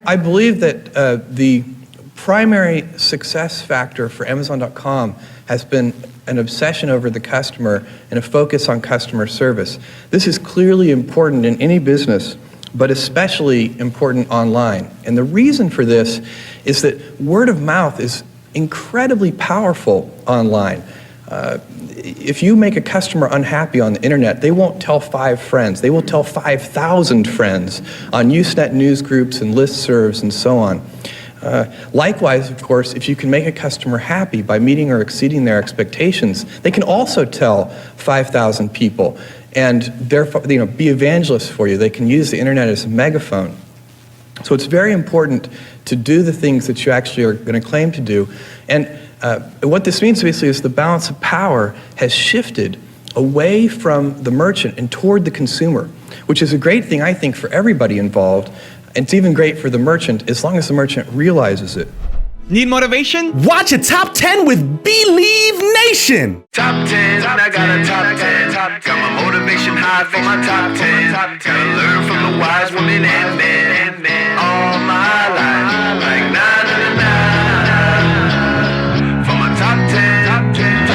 I believe that the primary success factor for Amazon.com has been an obsession over the customer and a focus on customer service. This is clearly important in any business, but especially important online. And the reason for this is that word of mouth is incredibly powerful online. If you make a customer unhappy on the internet, they won't tell 5 friends. They will tell 5,000 friends on Usenet news groups and listservs and so on. Likewise, of course, if you can make a customer happy by meeting or exceeding their expectations, they can also tell 5,000 people and therefore, be evangelists for you. They can use the internet as a megaphone. So it's very important to do the things that you actually are going to claim to do. And what this means basically is the balance of power has shifted away from the merchant and toward the consumer, which is a great thing, I think, for everybody involved. It's even great for the merchant as long as the merchant realizes it. Need motivation? Watch a top 10 with Believe Nation. Top 10, I got a top 10. Got my motivation high for my top 10. Gotta learn from the wise women and men all my life. Like 9 and 9. For my top 10, top 10,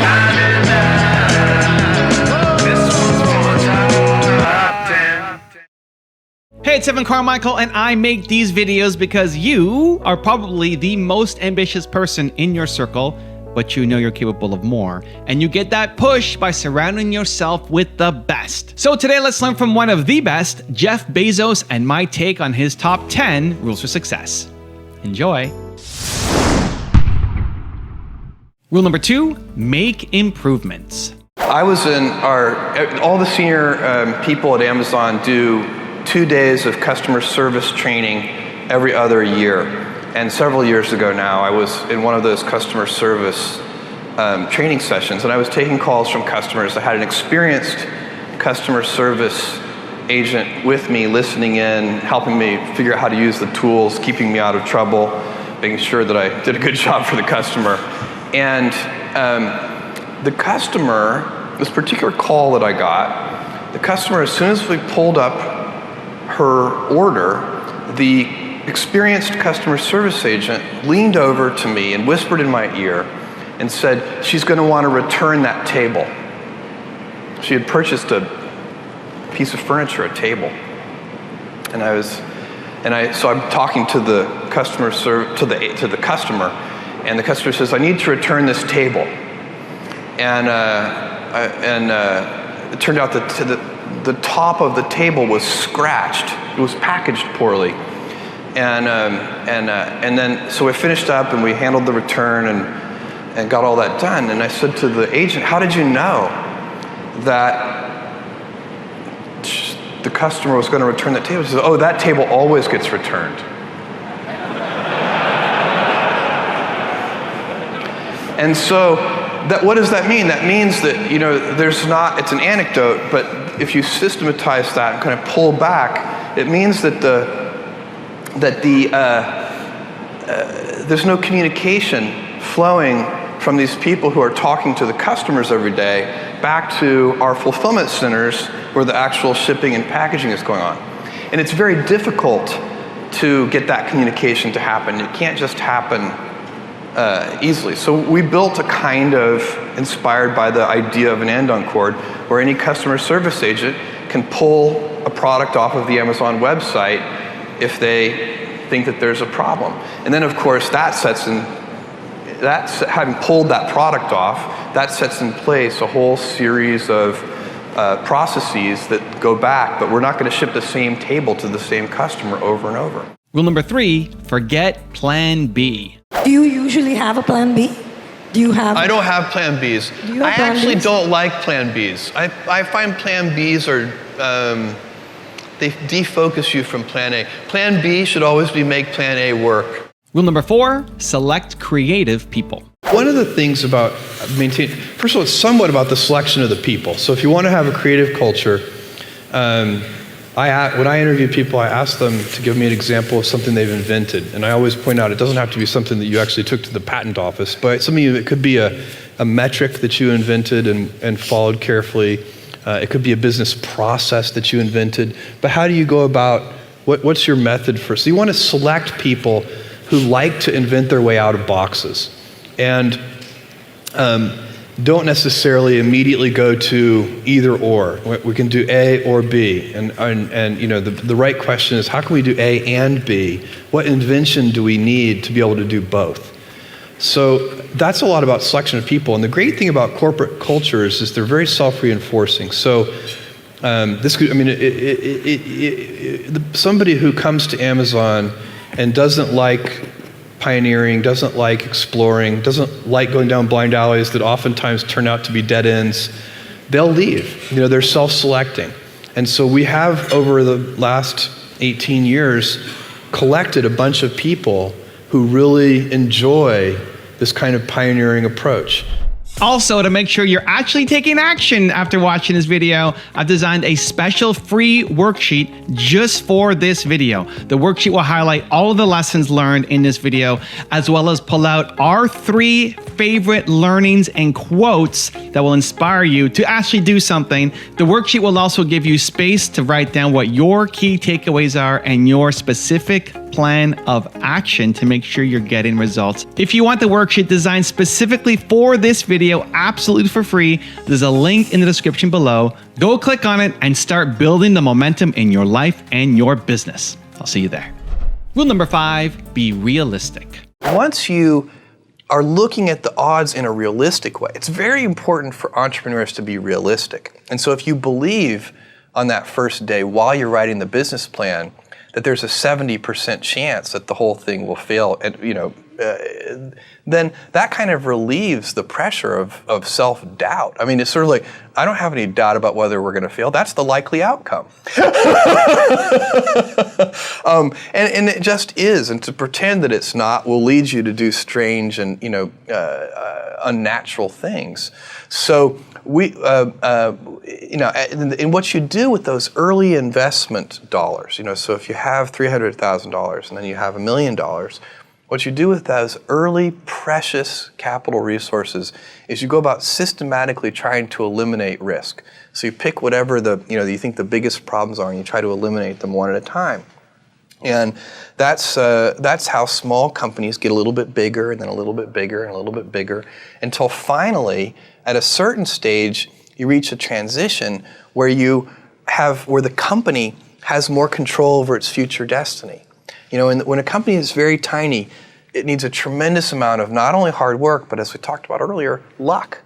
9 and 9. This one's for my top 10. Hey, it's Carmichael, and I make these videos because you are probably the most ambitious person in your circle, but you know you're capable of more. And you get that push by surrounding yourself with the best. So today, let's learn from one of the best, Jeff Bezos, and my take on his top 10 rules for success. Enjoy. Rule number 2, make improvements. I was in all the senior people at Amazon do 2 days of customer service training every other year. And several years ago now, I was in one of those customer service training sessions, and I was taking calls from customers. I had an experienced customer service agent with me, listening in, helping me figure out how to use the tools, keeping me out of trouble, making sure that I did a good job for the customer. And the customer, this particular call that I got, the customer, as soon as we pulled up her order, the experienced customer service agent leaned over to me and whispered in my ear and said she's going to want to return that table. She had purchased a piece of furniture, a table. So I'm talking to the customer to the customer, and the customer says, "I need to return this table." And it turned out that the top of the table was scratched. It was packaged poorly. And then, so we finished up and we handled the return and got all that done. And I said to the agent, "How did you know that the customer was going to return that table?" She said, "Oh, that table always gets returned." And so, what does that mean? That means that, it's an anecdote, but if you systematize that and kind of pull back, it means that there's no communication flowing from these people who are talking to the customers every day back to our fulfillment centers where the actual shipping and packaging is going on. And it's very difficult to get that communication to happen. It can't just happen easily. So we built a kind of, inspired by the idea of an end-on cord, where any customer service agent can pull a product off of the Amazon website if they think that there's a problem. And then, of course, having pulled that product off, that sets in place a whole series of processes that go back, but we're not going to ship the same table to the same customer over and over. Rule number 3, forget plan B. Do you usually have a plan B? I don't have plan Bs. I actually don't like plan Bs. I find plan Bs are, they defocus you from plan A. Plan B should always be make plan A work. Rule number 4, select creative people. One of the things about maintaining, first of all, it's somewhat about the selection of the people. So if you want to have a creative culture, when I interview people, I ask them to give me an example of something they've invented. And I always point out it doesn't have to be something that you actually took to the patent office, but something that could be a metric that you invented and followed carefully. It could be a business process that you invented. But how do you go about What's your method for? So you want to select people who like to invent their way out of boxes, and don't necessarily immediately go to either or. We can do A or B, and you know, the right question is, how can we do A and B? What invention do we need to be able to do both? So that's a lot about selection of people, and the great thing about corporate cultures is they're very self-reinforcing. So this could, I mean, somebody who comes to Amazon and doesn't like pioneering, doesn't like exploring, doesn't like going down blind alleys that oftentimes turn out to be dead ends, they'll leave. You know, they're self-selecting. And so we have, over the last 18 years, collected a bunch of people who really enjoy this kind of pioneering approach. Also, to make sure you're actually taking action after watching this video, I've designed a special free worksheet just for this video. The worksheet will highlight all of the lessons learned in this video, as well as pull out our 3 favorite learnings and quotes that will inspire you to actually do something. The worksheet will also give you space to write down what your key takeaways are and your specific plan of action to make sure you're getting results. If you want the worksheet designed specifically for this video, absolutely for free, there's a link in the description below. Go click on it and start building the momentum in your life and your business. I'll see you there. Rule number 5, be realistic. Once you are looking at the odds in a realistic way, it's very important for entrepreneurs to be realistic. And so if you believe on that first day while you're writing the business plan that there's a 70% chance that the whole thing will fail, and you know, then that kind of relieves the pressure of self-doubt. I mean, it's sort of like, I don't have any doubt about whether we're going to fail. That's the likely outcome. And it just is. And to pretend that it's not will lead you to do strange and, you know, unnatural things. So we, you know, and what you do with those early investment dollars, you know, so if you have $300,000 and then you have $1 million, what you do with those early precious capital resources is you go about systematically trying to eliminate risk. So you pick whatever you think the biggest problems are, and you try to eliminate them one at a time. And that's how small companies get a little bit bigger, and then a little bit bigger, and a little bit bigger, until finally, at a certain stage, you reach a transition where where the company has more control over its future destiny. You know, when a company is very tiny, it needs a tremendous amount of not only hard work, but as we talked about earlier, luck.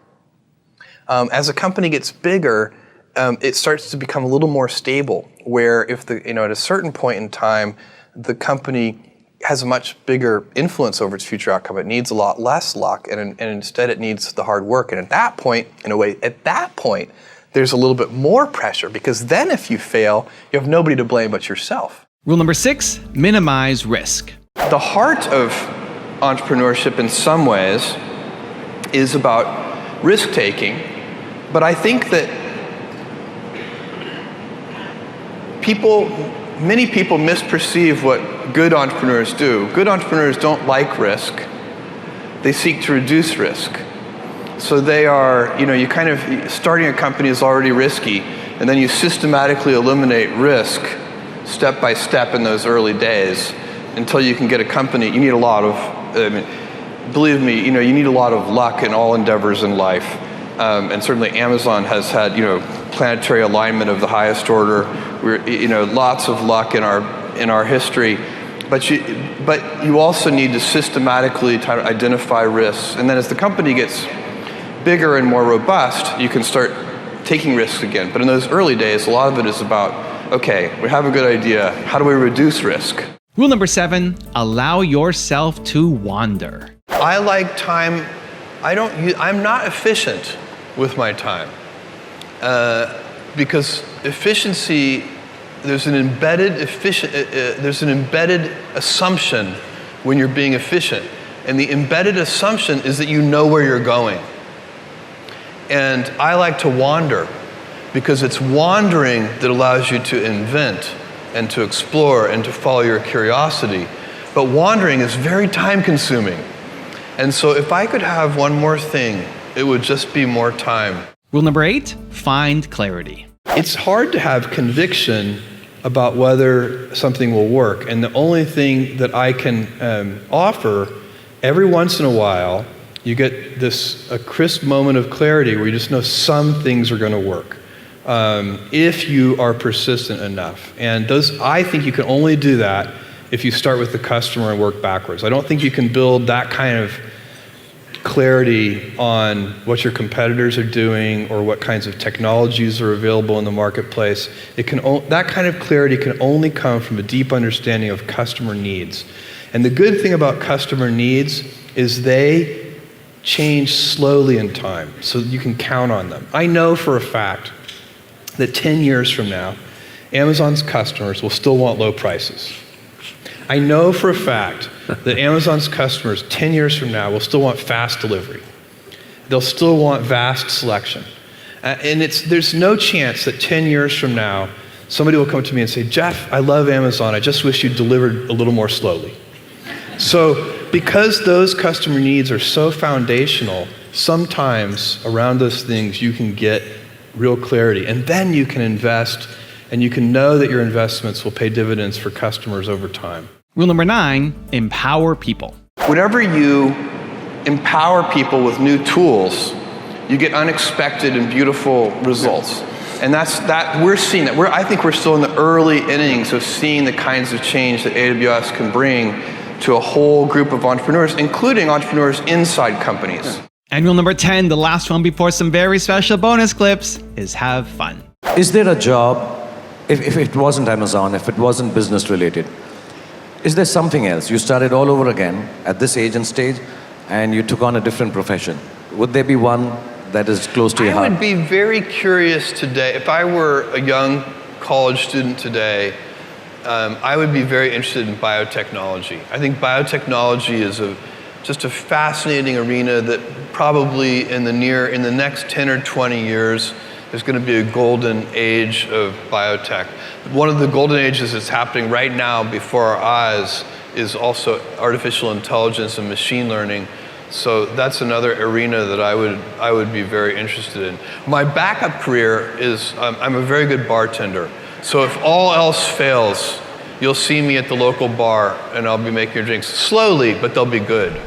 As a company gets bigger, it starts to become a little more stable, where if at a certain point in time, the company has a much bigger influence over its future outcome. It needs a lot less luck, and instead it needs the hard work. And at that point, there's a little bit more pressure, because then if you fail, you have nobody to blame but yourself. Rule number 6, minimize risk. The heart of entrepreneurship in some ways is about risk-taking, but I think that many people misperceive what good entrepreneurs do. Good entrepreneurs don't like risk. They seek to reduce risk. So they are, you kind of, starting a company is already risky, and then you systematically eliminate risk step by step in those early days until you can get a company. You need a lot of, believe me, you need a lot of luck in all endeavors in life. And certainly Amazon has had, planetary alignment of the highest order. We're, lots of luck in our history. But you also need to systematically try to identify risks. And then as the company gets bigger and more robust, you can start taking risks again. But in those early days, a lot of it is about, okay, we have a good idea. How do we reduce risk? Rule number 7, allow yourself to wander. I like time. I'm not efficient with my time because efficiency, there's an embedded assumption when you're being efficient. And the embedded assumption is that you know where you're going. And I like to wander, because it's wandering that allows you to invent and to explore and to follow your curiosity. But wandering is very time-consuming. And so if I could have one more thing, it would just be more time. Rule number 8, find clarity. It's hard to have conviction about whether something will work. And the only thing that I can offer, every once in a while, you get a crisp moment of clarity where you just know some things are going to work if you are persistent enough. And I think you can only do that if you start with the customer and work backwards. I don't think you can build that kind of clarity on what your competitors are doing or what kinds of technologies are available in the marketplace. That kind of clarity can only come from a deep understanding of customer needs. And the good thing about customer needs is they change slowly in time, so you can count on them. I know for a fact that 10 years from now, Amazon's customers will still want low prices. I know for a fact that Amazon's customers 10 years from now will still want fast delivery. They'll still want vast selection. And there's no chance that 10 years from now, somebody will come to me and say, Jeff, I love Amazon, I just wish you delivered a little more slowly. So, because those customer needs are so foundational, sometimes around those things you can get real clarity, and then you can invest, and you can know that your investments will pay dividends for customers over time. Rule number 9, empower people. Whenever you empower people with new tools, you get unexpected and beautiful results. And we're seeing that. I think we're still in the early innings of seeing the kinds of change that AWS can bring to a whole group of entrepreneurs, including entrepreneurs inside companies. And rule number 10, the last one before some very special bonus clips, is have fun. Is there a job, if it wasn't Amazon, if it wasn't business related, is there something else? You started all over again at this age and stage, and you took on a different profession. Would there be one that is close to your heart? I would be very curious today, if I were a young college student today, I would be very interested in biotechnology. I think biotechnology is just a fascinating arena that probably in the next 10 or 20 years, there's going to be a golden age of biotech. One of the golden ages that's happening right now before our eyes is also artificial intelligence and machine learning. So that's another arena that I would be very interested in. My backup career is I'm a very good bartender. So if all else fails, you'll see me at the local bar and I'll be making your drinks slowly, but they'll be good.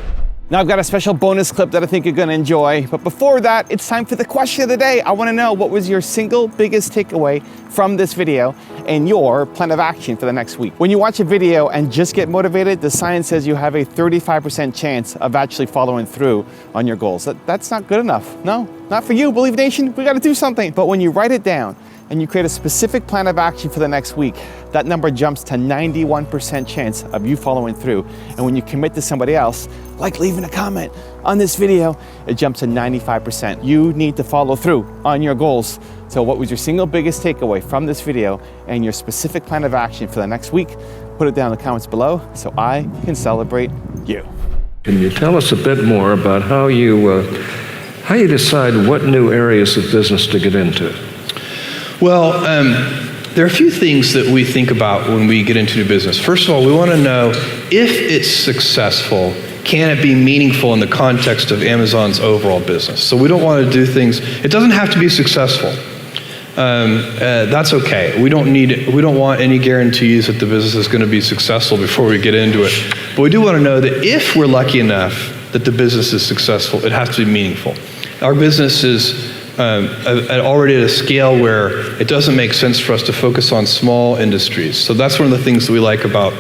Now I've got a special bonus clip that I think you're gonna enjoy. But before that, it's time for the question of the day. I wanna know, what was your single biggest takeaway from this video and your plan of action for the next week? When you watch a video and just get motivated, the science says you have a 35% chance of actually following through on your goals. That's not good enough. No, not for you, Believe Nation. We gotta do something. But when you write it down and you create a specific plan of action for the next week, that number jumps to 91% chance of you following through. And when you commit to somebody else, like leaving a comment on this video, it jumps to 95%. You need to follow through on your goals. So what was your single biggest takeaway from this video and your specific plan of action for the next week? Put it down in the comments below so I can celebrate you. Can you tell us a bit more about how you decide what new areas of business to get into? Well, there are a few things that we think about when we get into new business. First of all, we want to know if it's successful, can it be meaningful in the context of Amazon's overall business? So we don't want to do things, it doesn't have to be successful. That's okay. We don't want any guarantees that the business is going to be successful before we get into it. But we do want to know that if we're lucky enough that the business is successful, it has to be meaningful. Our business is already at a scale where it doesn't make sense for us to focus on small industries. So that's one of the things that we like about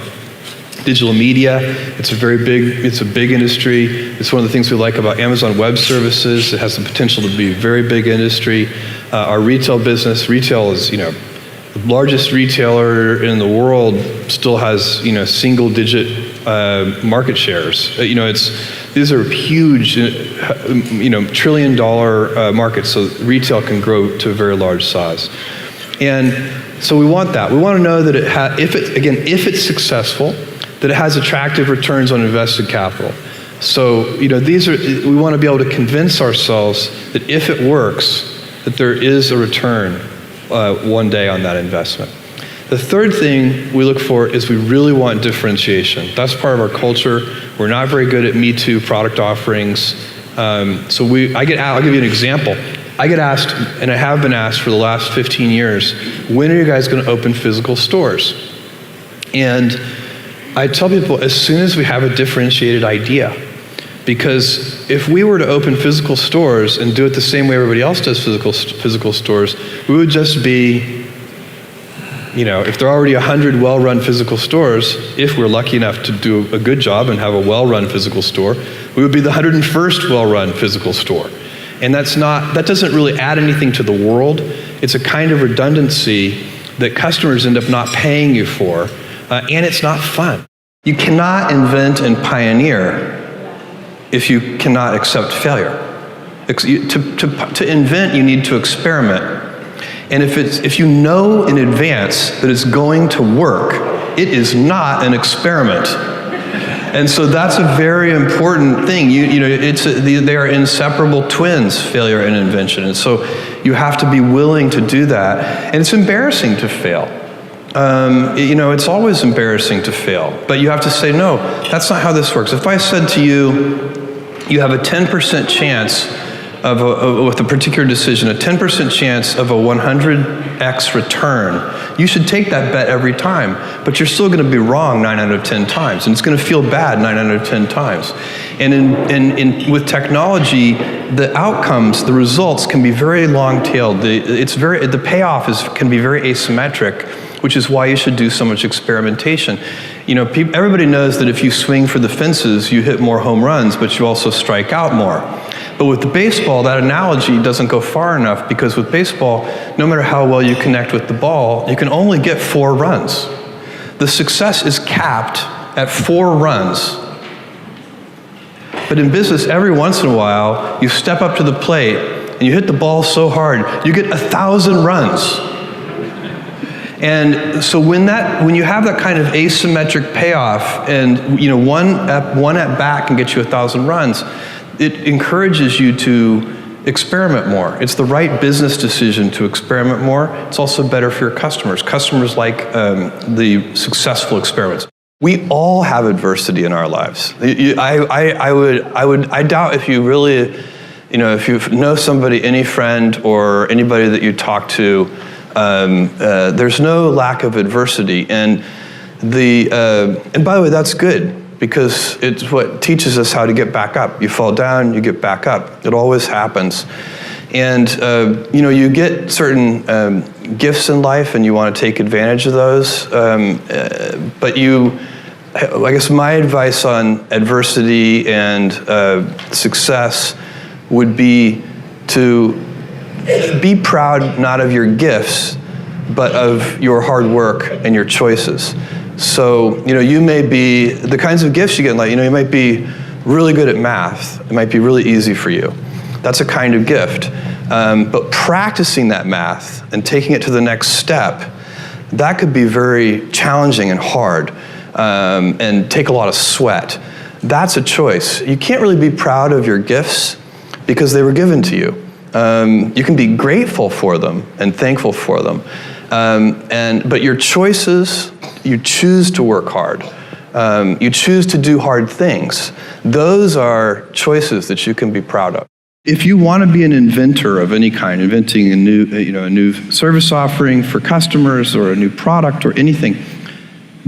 digital media. It's a big industry. It's one of the things we like about Amazon Web Services. It has the potential to be a very big industry. Our retail business, retail is, the largest retailer in the world still has, single digit market shares. These are huge, $1 trillion markets, so retail can grow to a very large size. And so we want that. We want to know that if it's successful, that it has attractive returns on invested capital. So, we want to be able to convince ourselves that if it works, that there is a return one day on that investment. The third thing we look for is we really want differentiation. That's part of our culture. We're not very good at Me Too product offerings. I'll give you an example. I get asked, and I have been asked for the last 15 years, when are you guys going to open physical stores? And I tell people, as soon as we have a differentiated idea. Because if we were to open physical stores and do it the same way everybody else does physical stores, we would just be, if there are already 100 well-run physical stores, if we're lucky enough to do a good job and have a well-run physical store, we would be the 101st well-run physical store. And that doesn't really add anything to the world. It's a kind of redundancy that customers end up not paying you for, and it's not fun. You cannot invent and pioneer if you cannot accept failure. To invent, you need to experiment. And if you know in advance that it's going to work, it is not an experiment. And so that's a very important thing. They are inseparable twins, failure and invention. And so you have to be willing to do that. And it's embarrassing to fail. It's always embarrassing to fail. But you have to say, no, that's not how this works. If I said to you, you have a 10% chance with a particular decision, a 10% chance of a 100x return, you should take that bet every time, but you're still going to be wrong 9 out of 10 times, and it's going to feel bad 9 out of 10 times. And with technology, the outcomes, the results can be very long-tailed. The payoff can be very asymmetric, which is why you should do so much experimentation. Everybody knows that if you swing for the fences, you hit more home runs, but you also strike out more. But with the baseball, that analogy doesn't go far enough, because with baseball, no matter how well you connect with the ball, you can only get 4 runs. The success is capped at 4 runs. But in business, every once in a while, you step up to the plate and you hit the ball so hard, you get 1,000 runs. And so when you have that kind of asymmetric payoff, and one at bat can get you 1,000 runs, it encourages you to experiment more. It's the right business decision to experiment more. It's also better for your customers. Customers like the successful experiments. We all have adversity in our lives. I doubt if you really, if you know somebody, any friend or anybody that you talk to, there's no lack of adversity, and by the way, that's good, because it's what teaches us how to get back up. You fall down, you get back up. It always happens. And you get certain gifts in life, and you want to take advantage of those. But I guess my advice on adversity and success would be to be proud not of your gifts, but of your hard work and your choices. So, you may be, the kinds of gifts you get, you might be really good at math. It might be really easy for you. That's a kind of gift. But practicing that math and taking it to the next step, that could be very challenging and hard, and take a lot of sweat. That's a choice. You can't really be proud of your gifts because they were given to you. You can be grateful for them and thankful for them. But your choices, you choose to work hard. You choose to do hard things. Those are choices that you can be proud of. If you want to be an inventor of any kind, inventing a new service offering for customers or a new product or anything,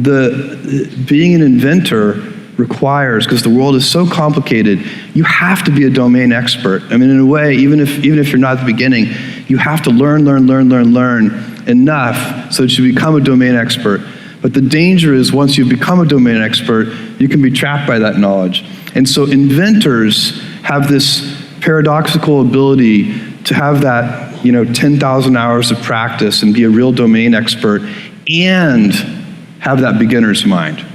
being an inventor requires, because the world is so complicated, you have to be a domain expert. I mean, in a way, even if you're not at the beginning, you have to learn enough so that you become a domain expert. But the danger is, once you become a domain expert, you can be trapped by that knowledge. And so inventors have this paradoxical ability to have that 10,000 hours of practice and be a real domain expert, and have that beginner's mind.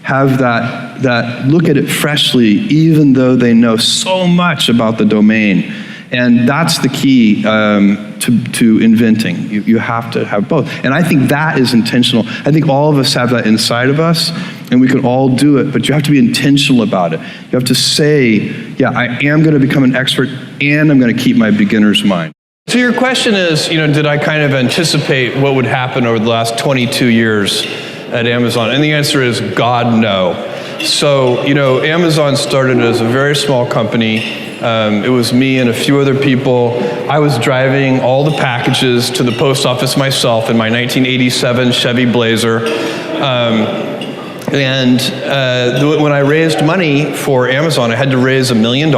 Have that look at it freshly, even though they know so much about the domain. And that's the key to inventing. You have to have both. And I think that is intentional. I think all of us have that inside of us, and we can all do it, but you have to be intentional about it. You have to say, yeah, I am going to become an expert, and I'm going to keep my beginner's mind. So your question is, did I kind of anticipate what would happen over the last 22 years at Amazon? And the answer is, God, no. So, Amazon started as a very small company. It was me and a few other people. I was driving all the packages to the post office myself in my 1987 Chevy Blazer. When I raised money for Amazon, I had to raise $1 million,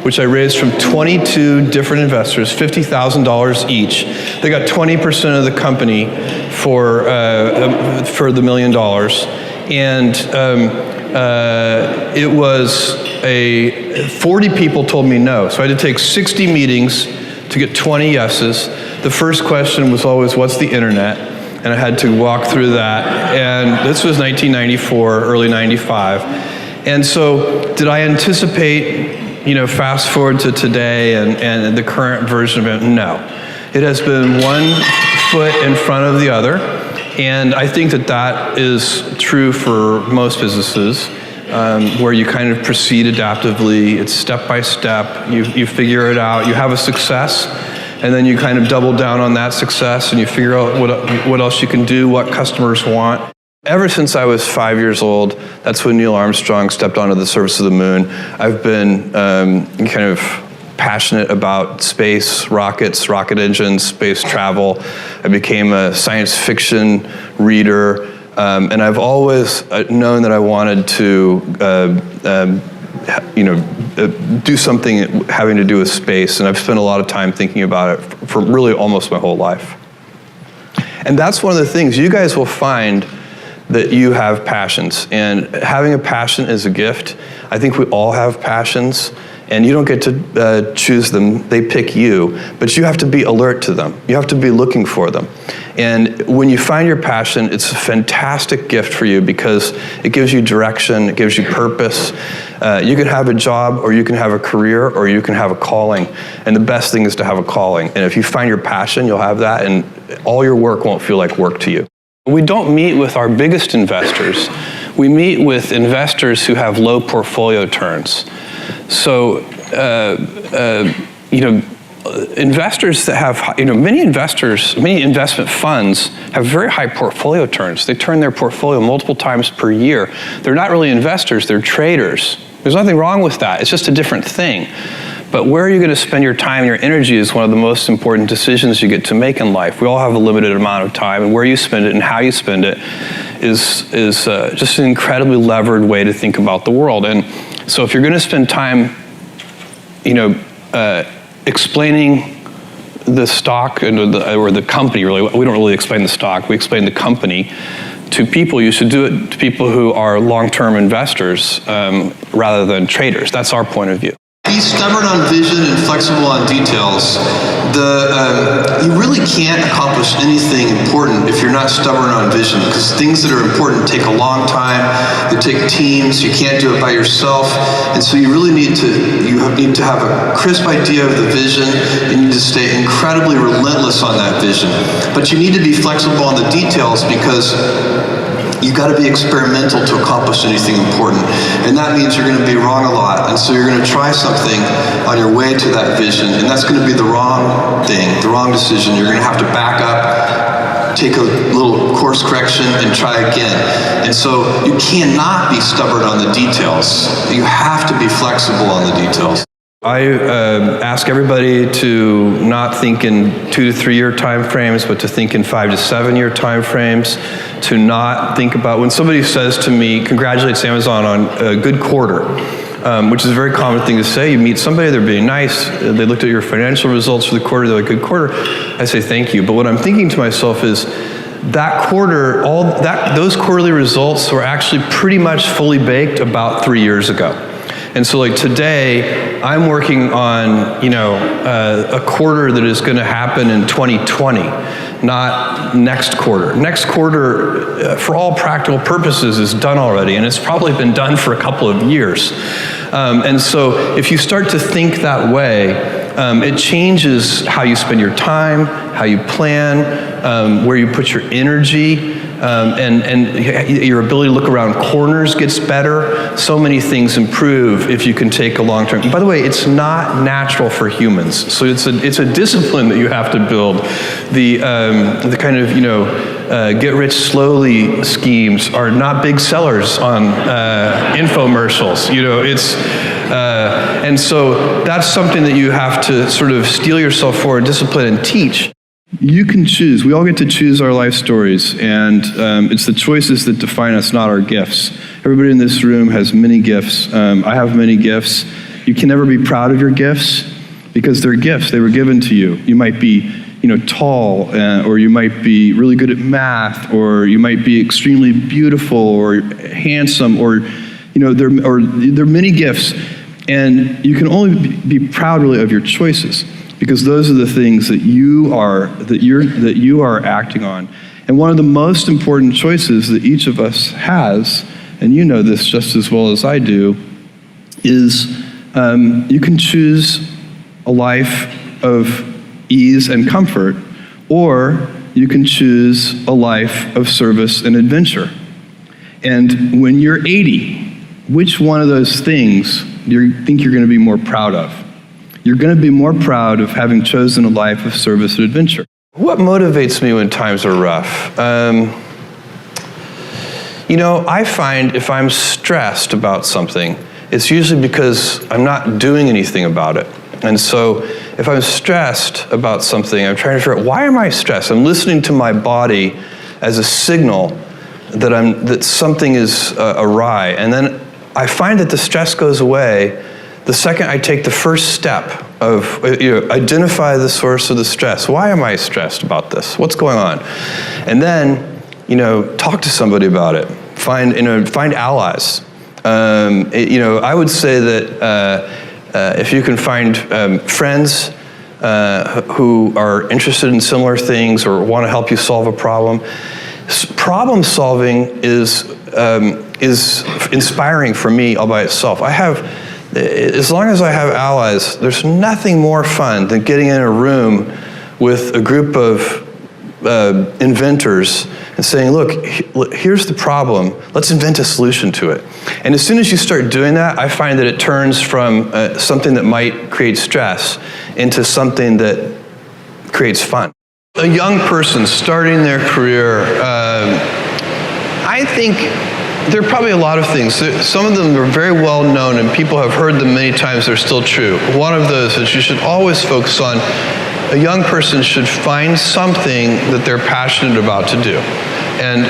which I raised from 22 different investors, $50,000 each. They got 20% of the company for the $1 million. And it was 40 people told me no. So I had to take 60 meetings to get 20 yeses. The first question was always, what's the internet? And I had to walk through that. And this was 1994, early 95. And so did I anticipate, fast forward to today and the current version of it? No. It has been one foot in front of the other. And I think that is true for most businesses, where you kind of proceed adaptively. It's step by step. You figure it out. You have a success, and then you kind of double down on that success, and you figure out what else you can do, what customers want. Ever since I was 5 years old, that's when Neil Armstrong stepped onto the surface of the moon. I've been kind of passionate about space, rockets, rocket engines, space travel. I became a science fiction reader, and I've always known that I wanted to do something having to do with space, and I've spent a lot of time thinking about it for really almost my whole life. And that's one of the things, you guys will find that you have passions, and having a passion is a gift. I think we all have passions, and you don't get to choose them, they pick you, but you have to be alert to them. You have to be looking for them. And when you find your passion, it's a fantastic gift for you because it gives you direction, it gives you purpose. You can have a job, or you can have a career, or you can have a calling. And the best thing is to have a calling. And if you find your passion, you'll have that, and all your work won't feel like work to you. We don't meet with our biggest investors. We meet with investors who have low portfolio turns. So, investors that have, many investment funds have very high portfolio turns. They turn their portfolio multiple times per year. They're not really investors, they're traders. There's nothing wrong with that. It's just a different thing. But where you're going to spend your time and your energy is one of the most important decisions you get to make in life. We all have a limited amount of time, and where you spend it and how you spend it is just an incredibly levered way to think about the world. And so if you're going to spend time, explaining the stock or the company, really, we don't really explain the stock, we explain the company to people. You should do it to people who are long-term investors rather than traders. That's our point of view. Be stubborn on vision and flexible on details. You really can't accomplish anything important if you're not stubborn on vision, because things that are important take a long time. They take teams. You can't do it by yourself, and so you really need to have a crisp idea of the vision. You need to stay incredibly relentless on that vision, but you need to be flexible on the details because you've got to be experimental to accomplish anything important. And that means you're going to be wrong a lot. And so you're going to try something on your way to that vision, and that's going to be the wrong thing, the wrong decision. You're going to have to back up, take a little course correction, and try again. And so you cannot be stubborn on the details. You have to be flexible on the details. I ask everybody to not think in 2 to 3 year time frames, but to think in 5 to 7 year time frames. To not think about, when somebody says to me, congratulates Amazon on a good quarter, which is a very common thing to say. You meet somebody, they're being nice, they looked at your financial results for the quarter, they're like, good quarter. I say thank you. But what I'm thinking to myself is, that quarter, those quarterly results were actually pretty much fully baked about 3 years ago. And so like today, I'm working on, a quarter that is going to happen in 2020, not next quarter. Next quarter, for all practical purposes, is done already, and it's probably been done for a couple of years. And so if you start to think that way, it changes how you spend your time, how you plan, where you put your energy, and your ability to look around corners gets better. So many things improve if you can take a long-term. And by the way, it's not natural for humans. So it's a discipline that you have to build. The kind of, get rich slowly schemes are not big sellers on infomercials. And so that's something that you have to sort of steel yourself for, discipline, and teach. You can choose. We all get to choose our life stories, and it's the choices that define us, not our gifts. Everybody in this room has many gifts. I have many gifts. You can never be proud of your gifts because they're gifts. They were given to you. You might be, tall, or you might be really good at math, or you might be extremely beautiful or handsome, or there are many gifts, and you can only be proud really of your choices, because those are the things that you are acting on. And one of the most important choices that each of us has, and you know this just as well as I do, is you can choose a life of ease and comfort, or you can choose a life of service and adventure. And when you're 80, which one of those things do you think you're going to be more proud of? You're going to be more proud of having chosen a life of service and adventure. What motivates me when times are rough? I find if I'm stressed about something, it's usually because I'm not doing anything about it. And so if I'm stressed about something, I'm trying to figure out, why am I stressed? I'm listening to my body as a signal that something is awry. And then I find that the stress goes away the second I take the first step of identify the source of the stress. Why am I stressed about this? What's going on? And then, talk to somebody about it. Find allies. I would say that if you can find friends who are interested in similar things or want to help you solve a problem. Problem solving is inspiring for me all by itself. As long as I have allies, there's nothing more fun than getting in a room with a group of inventors and saying, look, here's the problem, let's invent a solution to it. And as soon as you start doing that, I find that it turns from something that might create stress into something that creates fun. A young person starting their career, I think there are probably a lot of things. Some of them are very well known and people have heard them many times, they're still true. One of those is you should always focus on, a young person should find something that they're passionate about to do. And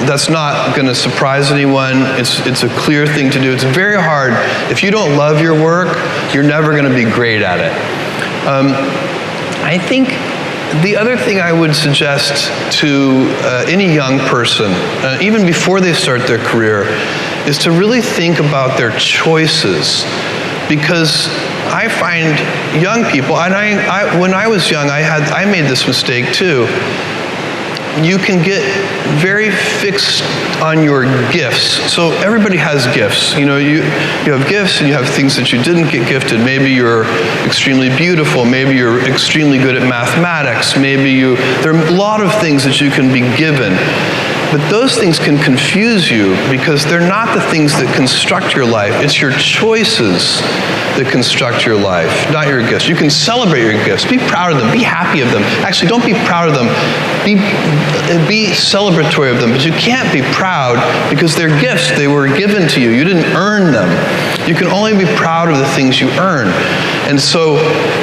that's not going to surprise anyone. It's a clear thing to do. It's very hard. If you don't love your work, you're never going to be great at it. I think the other thing I would suggest to any young person, even before they start their career, is to really think about their choices. Because I find young people, and when I was young, I made this mistake too. You can get very fixed on your gifts. So everybody has gifts. You have gifts and you have things that you didn't get gifted. Maybe you're extremely beautiful. Maybe you're extremely good at mathematics. There are a lot of things that you can be given. But those things can confuse you because they're not the things that construct your life. It's your choices that construct your life, not your gifts. You can celebrate your gifts. Be proud of them. Be happy of them. Actually, don't be proud of them. Be celebratory of them. But you can't be proud because they're gifts. They were given to you. You didn't earn them. You can only be proud of the things you earn. And so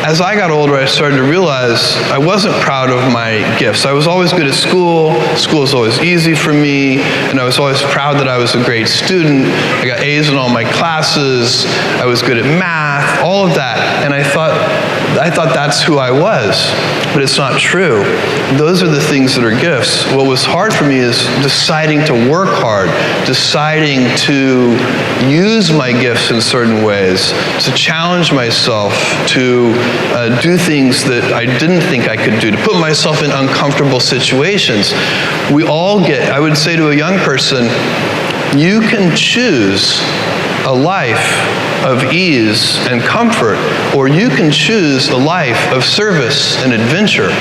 as I got older, I started to realize I wasn't proud of my gifts. I was always good at school. School was always easy for me. And I was always proud that I was a great student. I got A's in all my classes. I was good at math, all of that. And I thought that's who I was. But it's not true. Those are the things that are gifts. What was hard for me is deciding to work hard, deciding to use my gifts in certain ways, to challenge myself, to do things that I didn't think I could do, to put myself in uncomfortable situations. I would say to a young person, you can choose a life of ease and comfort, or you can choose a life of service and adventure.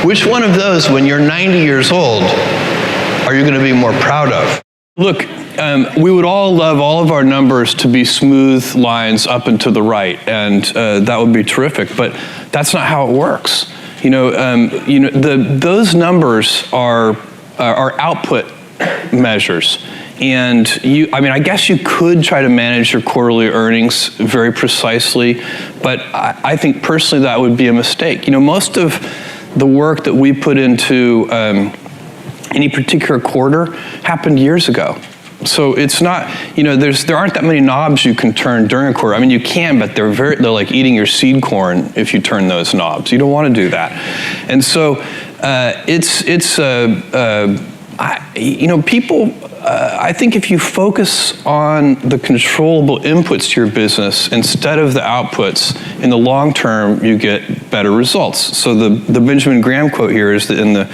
Which one of those, when you're 90 years old, are you going to be more proud of? Look, we would all love all of our numbers to be smooth lines up and to the right, and that would be terrific, but that's not how it works. Those numbers are output measures. And I guess you could try to manage your quarterly earnings very precisely, but I think personally that would be a mistake. Most of the work that we put into any particular quarter happened years ago. So it's not, there aren't that many knobs you can turn during a quarter. You can, but they're like eating your seed corn if you turn those knobs. You don't want to do that. And so people, I think if you focus on the controllable inputs to your business instead of the outputs, in the long term, you get better results. So the Benjamin Graham quote here is that in the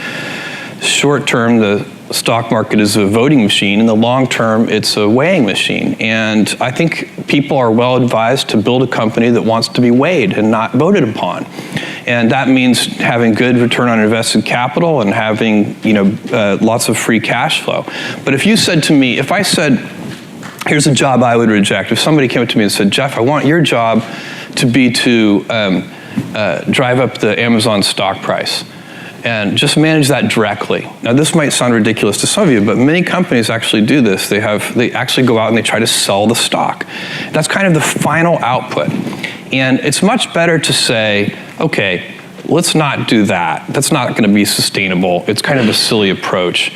short term, the stock market is a voting machine. In the long term, it's a weighing machine. And I think people are well advised to build a company that wants to be weighed and not voted upon. And that means having good return on invested capital and having lots of free cash flow. But if you said to me, if I said, here's a job I would reject. If somebody came up to me and said, Jeff, I want your job to be to drive up the Amazon stock price and just manage that directly. Now this might sound ridiculous to some of you, but many companies actually do this. They actually go out and they try to sell the stock. That's kind of the final output. And it's much better to say, okay, let's not do that. That's not going to be sustainable. It's kind of a silly approach.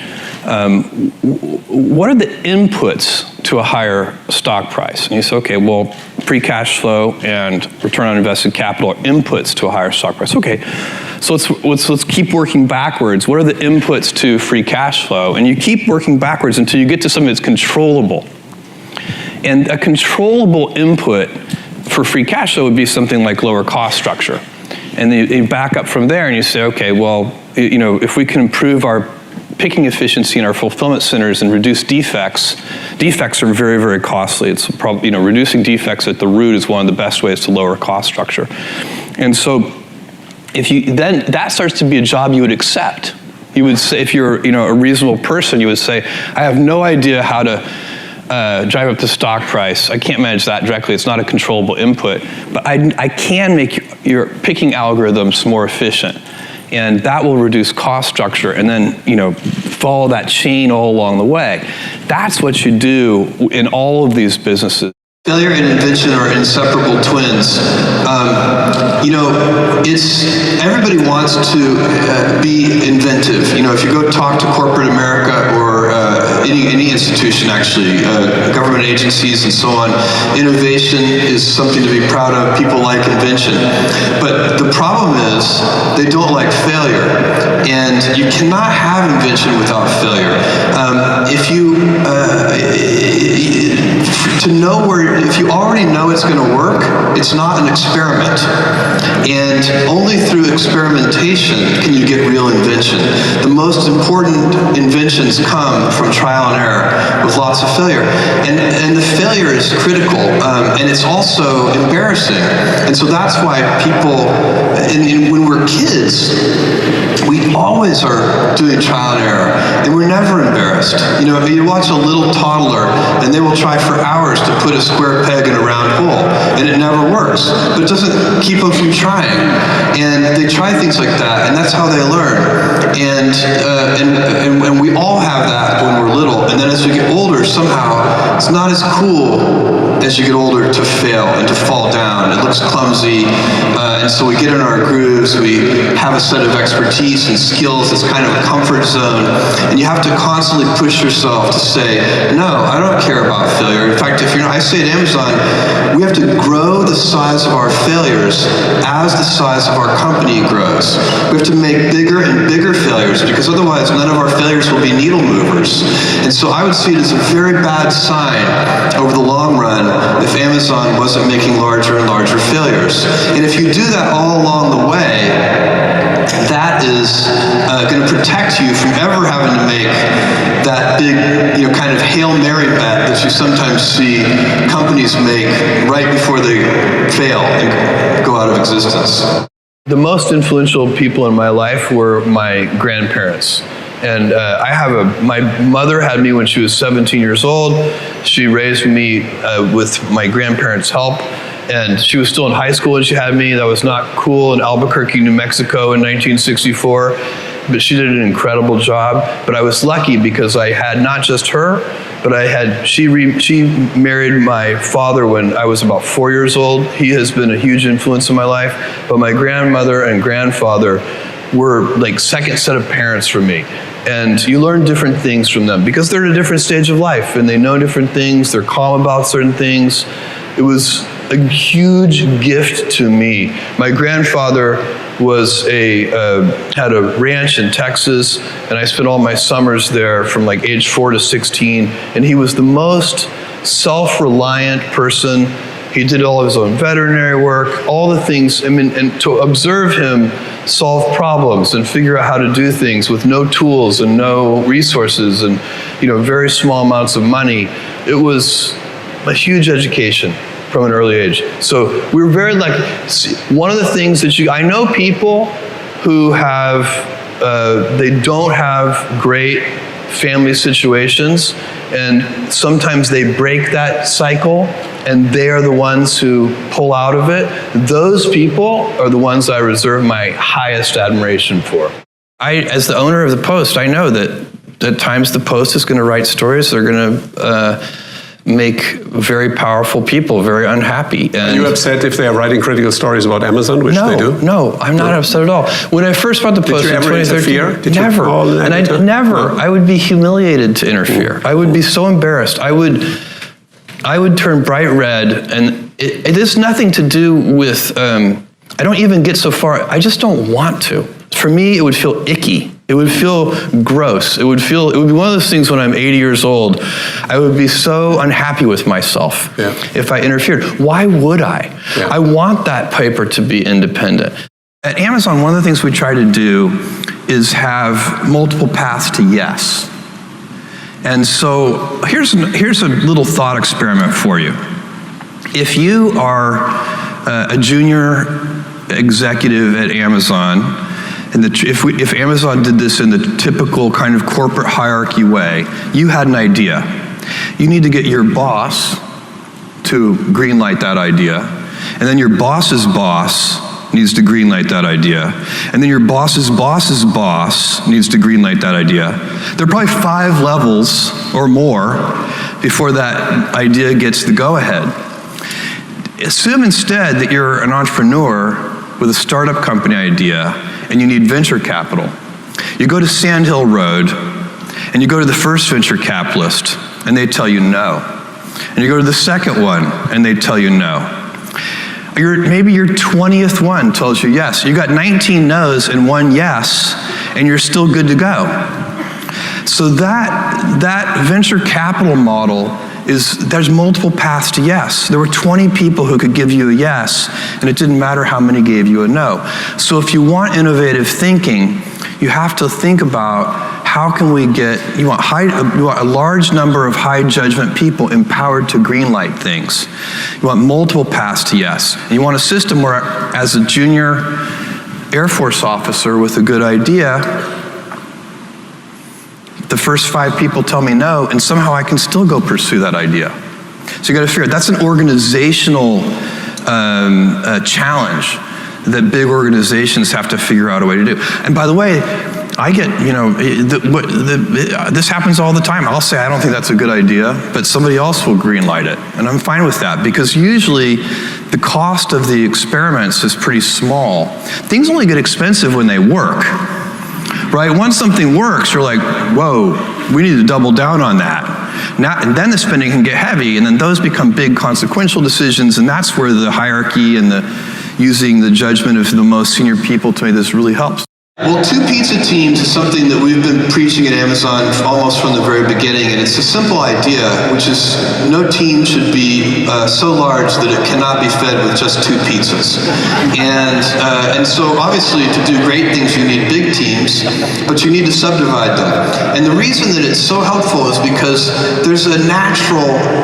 What are the inputs to a higher stock price? And you say, okay, well, free cash flow and return on invested capital are inputs to a higher stock price. Okay, so let's keep working backwards. What are the inputs to free cash flow? And you keep working backwards until you get to something that's controllable. And a controllable input for free cash flow would be something like lower cost structure. And you back up from there and you say, okay, well, if we can improve our picking efficiency in our fulfillment centers and reduce defects. Defects are very, very costly. It's probably, reducing defects at the root is one of the best ways to lower cost structure. And so then that starts to be a job you would accept. You would say, if you're a reasonable person, you would say, I have no idea how to drive up the stock price. I can't manage that directly. It's not a controllable input. But I can make your picking algorithms more efficient. And that will reduce cost structure and then, follow that chain all along the way. That's what you do in all of these businesses. Failure and invention are inseparable twins. Everybody wants to be inventive. If you go talk to corporate America or any institution, actually, government agencies and so on, innovation is something to be proud of. People like invention. But the problem is they don't like failure. And you cannot have invention without failure. If you already know it's going to work, it's not an experiment. And only through experimentation can you get real invention. The most important inventions come from trial and error with lots of failure. And the failure is critical, and it's also embarrassing. And so that's why people, when we're kids, we always are doing trial and error, and we're never embarrassed. You watch a little toddler, and they will try for hours to put a square peg in a round hole, and it never works. But it doesn't keep them from trying. And they try things like that, and that's how they learn. And we all have that when we're little, and then as we get older, somehow it's not as cool as you get older to fail and to fall down. It looks clumsy, and so we get in our grooves, we have a set of expertise and skills that's kind of a comfort zone, and you have to constantly push yourself to say, no, I don't care about failure. In fact, I say at Amazon, we have to grow the size of our failures as the size of our company grows. We have to make bigger and bigger failures, because otherwise none of our failures will be needle movers. And so I would see it as a very bad sign over the long run if Amazon wasn't making larger and larger failures. And if you do that all along the way, that is going to protect you from ever having to make that big, kind of Hail Mary bet that you sometimes see companies make right before they fail and go out of existence. The most influential people in my life were my grandparents. And my mother had me when she was 17 years old. She raised me with my grandparents' help. And she was still in high school when she had me. That was not cool in Albuquerque, New Mexico in 1964. But she did an incredible job. But I was lucky because I had not just her, but she married my father when I was about 4 years old. He has been a huge influence in my life, but my grandmother and grandfather were like second set of parents for me. And you learn different things from them because they're at a different stage of life and they know different things, they're calm about certain things. It was a huge gift to me. My grandfather had a ranch in Texas, and I spent all my summers there from like age 4 to 16, and he was the most self-reliant person. He did all of his own veterinary work, all the things, and to observe him solve problems and figure out how to do things with no tools and no resources and, very small amounts of money, it was a huge education from an early age. So we're very lucky. One of the things that I know people who they don't have great family situations, and sometimes they break that cycle, and they are the ones who pull out of it. Those people are the ones I reserve my highest admiration for. As the owner of the Post, I know that at times the Post is going to write stories that are going to make very powerful people very unhappy. And are you upset if they are writing critical stories about Amazon, which they do? No, I'm not upset at all. When I first bought the Post in 2013, never. And I never. I would be humiliated to interfere. I would be so embarrassed. I would turn bright red, and it has nothing to do with. I don't even get so far. I just don't want to. For me, it would feel icky. It would feel gross. It would be one of those things when I'm 80 years old, I would be so unhappy with myself if I interfered. Why would I? Yeah. I want that paper to be independent. At Amazon, one of the things we try to do is have multiple paths to yes. And so here's a little thought experiment for you. If you are a junior executive at Amazon, and if Amazon did this in the typical kind of corporate hierarchy way, you had an idea. You need to get your boss to greenlight that idea, and then your boss's boss needs to greenlight that idea, and then your boss's boss's boss needs to greenlight that idea. There are probably 5 levels or more before that idea gets the go-ahead. Assume instead that you're an entrepreneur with a startup company idea, and you need venture capital. You go to Sand Hill Road, and you go to the first venture capitalist, and they tell you no. And you go to the second one, and they tell you no. Maybe your 20th one tells you yes. You got 19 no's and 1 yes, and you're still good to go. So that venture capital model there's multiple paths to yes. There were 20 people who could give you a yes, and it didn't matter how many gave you a no. So if you want innovative thinking, you have to think about how can we you want a large number of high judgment people empowered to greenlight things. You want multiple paths to yes. And you want a system where, as a junior Air Force officer with a good idea, the first 5 people tell me no, and somehow I can still go pursue that idea. So you got to figure out, that's an organizational challenge that big organizations have to figure out a way to do. And by the way, I get, this happens all the time. I'll say, I don't think that's a good idea, but somebody else will greenlight it. And I'm fine with that, because usually the cost of the experiments is pretty small. Things only get expensive when they work. Right? Once something works, you're like, whoa, we need to double down on that. And then the spending can get heavy, and then those become big consequential decisions, and that's where the hierarchy and using the judgment of the most senior people to me, this really helps. Well, 2 pizza teams is something that we've been preaching at Amazon almost from the very beginning, and it's a simple idea, which is no team should be so large that it cannot be fed with just 2 pizzas. And so obviously to do great things you need big teams, but you need to subdivide them. And the reason that it's so helpful is because there's a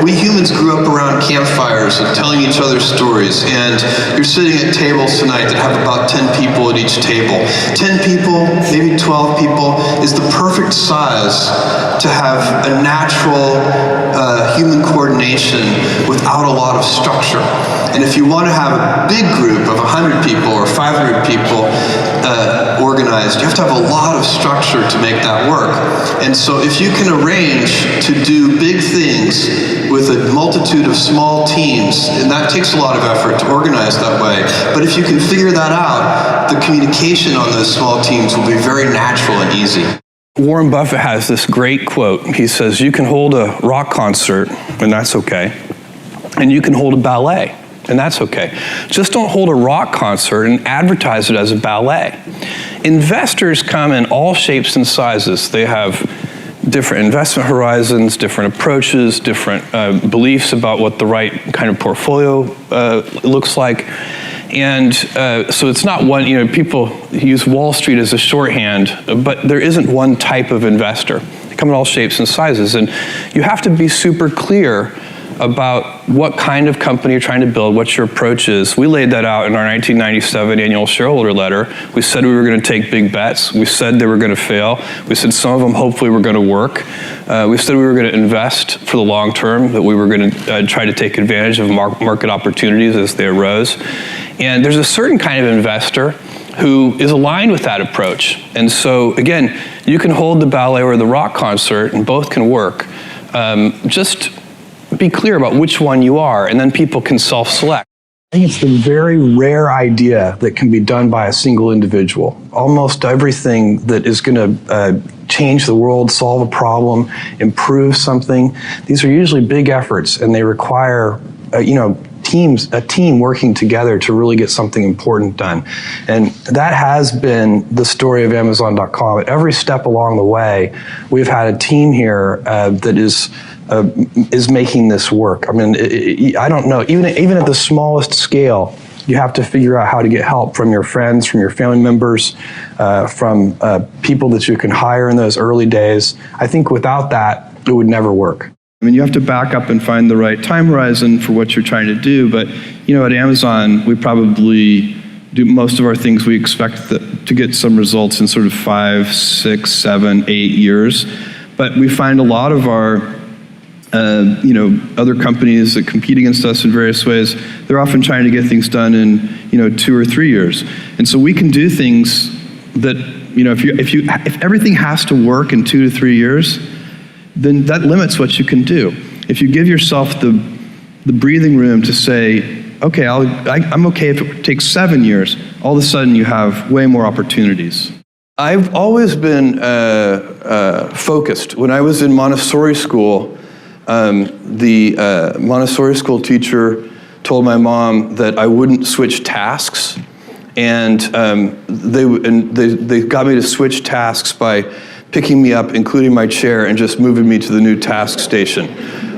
we humans grew up around campfires and telling each other stories, and you're sitting at tables tonight that have about 10 people at each table. 10 people, maybe 12 people, is the perfect size to have a natural human coordination without a lot of structure. And if you want to have a big group of 100 people or 500 people, organized. You have to have a lot of structure to make that work. And so if you can arrange to do big things with a multitude of small teams, and that takes a lot of effort to organize that way, but if you can figure that out, the communication on those small teams will be very natural and easy. Warren Buffett has this great quote. He says, you can hold a rock concert, and that's okay. And you can hold a ballet, and that's okay. Just don't hold a rock concert and advertise it as a ballet. Investors come in all shapes and sizes. They have different investment horizons, different approaches, different beliefs about what the right kind of portfolio looks like. And so it's not one, people use Wall Street as a shorthand, but there isn't one type of investor. They come in all shapes and sizes. And you have to be super clear about what kind of company you're trying to build, what your approach is. We laid that out in our 1997 annual shareholder letter. We said we were going to take big bets. We said they were going to fail. We said some of them hopefully were going to work. We said we were going to invest for the long term, that we were going to try to take advantage of market opportunities as they arose. And there's a certain kind of investor who is aligned with that approach. And so, again, you can hold the ballet or the rock concert, and both can work. Just be clear about which one you are, and then people can self-select. I think it's the very rare idea that can be done by a single individual. Almost everything that is going to change the world, solve a problem, improve something, these are usually big efforts, and they require, a team working together to really get something important done. And that has been the story of Amazon.com. At every step along the way, we've had a team here that is making this work. I mean, I don't know, even at the smallest scale, you have to figure out how to get help from your friends, from your family members, from people that you can hire in those early days. I think without that, it would never work. I mean, you have to back up and find the right time horizon for what you're trying to do, but at Amazon, we probably do most of our things, we expect to get some results in sort of 5, 6, 7, 8 years. But we find a lot of our other companies that compete against us in various ways, they're often trying to get things done in 2 or 3 years. And so we can do things that, if everything has to work in 2 to 3 years, then that limits what you can do. If you give yourself the breathing room to say, okay, I'm okay if it takes 7 years, all of a sudden you have way more opportunities. I've always been focused. When I was in Montessori school, the Montessori school teacher told my mom that I wouldn't switch tasks, and they got me to switch tasks by picking me up, including my chair, and just moving me to the new task station.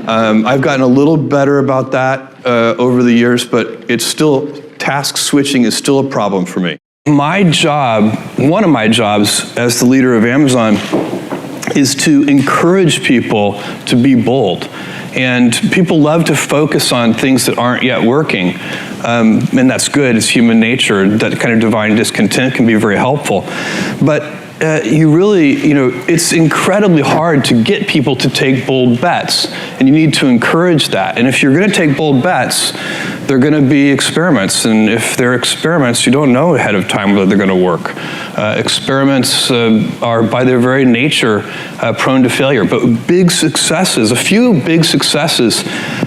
I've gotten a little better about that over the years, but task switching is still a problem for me. My job, one of my jobs as the leader of Amazon, is to encourage people to be bold. And people love to focus on things that aren't yet working. And that's good, it's human nature. That kind of divine discontent can be very helpful. But it's incredibly hard to get people to take bold bets, and you need to encourage that. And if you're going to take bold bets, they're going to be experiments, and if they're experiments, you don't know ahead of time whether they're going to work. Experiments are by their very nature prone to failure, but a few big successes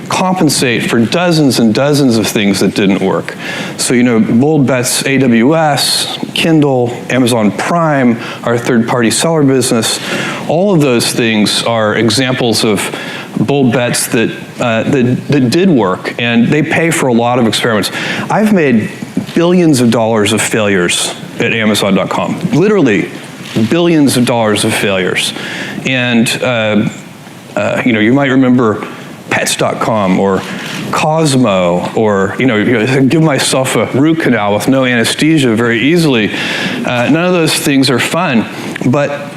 compensate for dozens and dozens of things that didn't work. So, bold bets, AWS, Kindle, Amazon Prime, our third-party seller business, all of those things are examples of bold bets that did work, and they pay for a lot of experiments. I've made billions of dollars of failures at Amazon.com, literally billions of dollars of failures. And you might remember Pets.com or Cosmo, or give myself a root canal with no anesthesia very easily. None of those things are fun, but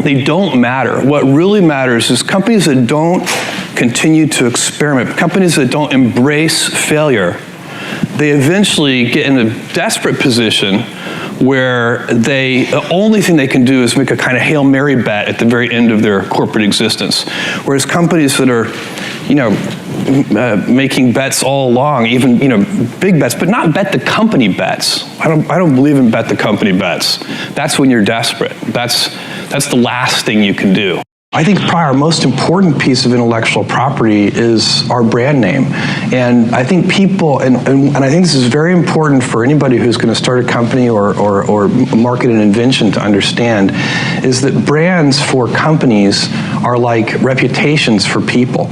they don't matter. What really matters is companies that don't continue to experiment, companies that don't embrace failure, they eventually get in a desperate position where the only thing they can do is make a kind of Hail Mary bet at the very end of their corporate existence. Whereas companies that are making bets all along, even big bets, but not bet the company bets. I don't believe in bet the company bets. That's when you're desperate. That's the last thing you can do. I think probably our most important piece of intellectual property is our brand name. And I think people, and I think this is very important for anybody who's going to start a company or market an invention to understand, is that brands for companies are like reputations for people.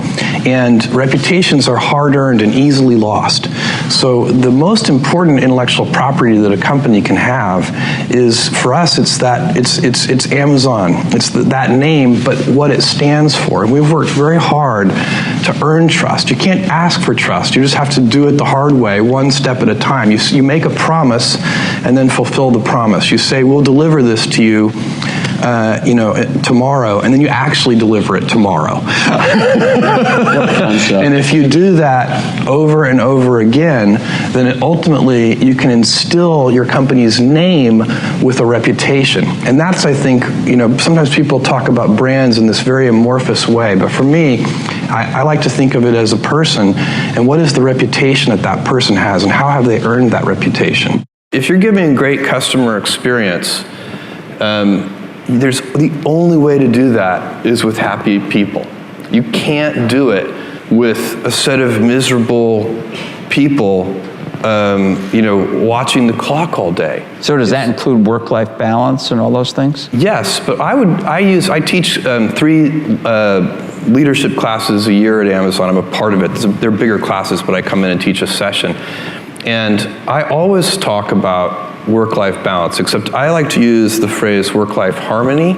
And reputations are hard-earned and easily lost. So the most important intellectual property that a company can have is, for us, it's Amazon. It's that name, but what it stands for. And we've worked very hard to earn trust. You can't ask for trust. You just have to do it the hard way, one step at a time. You make a promise and then fulfill the promise. You say, we'll deliver this to you tomorrow, and then you actually deliver it tomorrow. And if you do that over and over again, then ultimately you can instill your company's name with a reputation. And that's, I think, sometimes people talk about brands in this very amorphous way, but for me, I like to think of it as a person, and what is the reputation that that person has, and how have they earned that reputation? If you're giving a great customer experience, the only way to do that is with happy people. You can't do it with a set of miserable people, watching the clock all day. So does that include work-life balance and all those things? Yes, but I teach 3 leadership classes a year at Amazon. I'm a part of it. They're bigger classes, but I come in and teach a session. And I always talk about work-life balance, except I like to use the phrase work-life harmony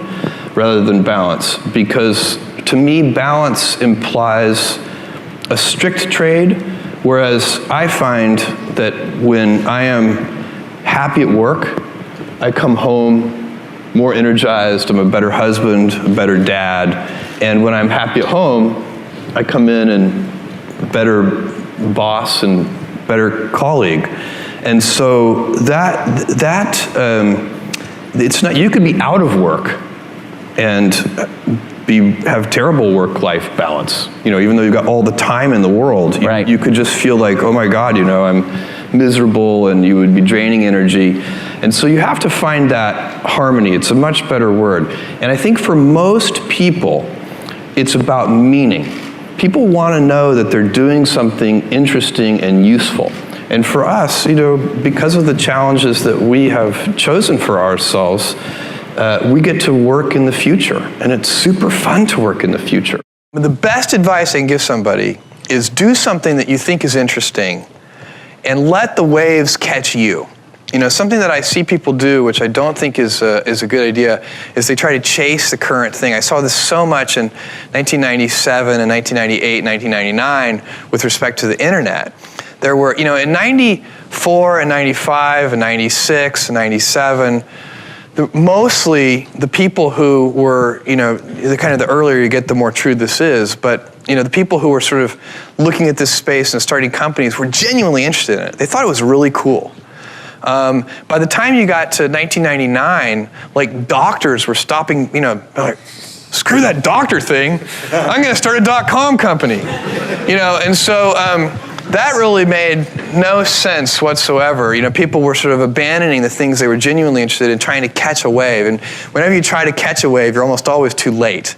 rather than balance, because to me, balance implies a strict trade, whereas I find that when I am happy at work, I come home more energized, I'm a better husband, a better dad, and when I'm happy at home, I come in and a better boss and better colleague. And so it's not, you could be out of work and have terrible work-life balance. Even though you've got all the time in the world, you could just feel like, oh my God, I'm miserable, and you would be draining energy. And so you have to find that harmony. It's a much better word. And I think for most people, it's about meaning. People want to know that they're doing something interesting and useful. And for us, because of the challenges that we have chosen for ourselves, we get to work in the future, and it's super fun to work in the future. The best advice I can give somebody is do something that you think is interesting and let the waves catch you. Something that I see people do, which I don't think is a good idea, is they try to chase the current thing. I saw this so much in 1997 and 1998, 1999 with respect to the internet. There were, in 94 and 95 and 96 and 97, mostly the people who were, the earlier you get, the more true this is, but the people who were sort of looking at this space and starting companies were genuinely interested in it. They thought it was really cool. By the time you got to 1999, like doctors were stopping, like, screw that doctor thing, I'm gonna start a .com company. And so that really made no sense whatsoever. People were sort of abandoning the things they were genuinely interested in, trying to catch a wave. And whenever you try to catch a wave, you're almost always too late.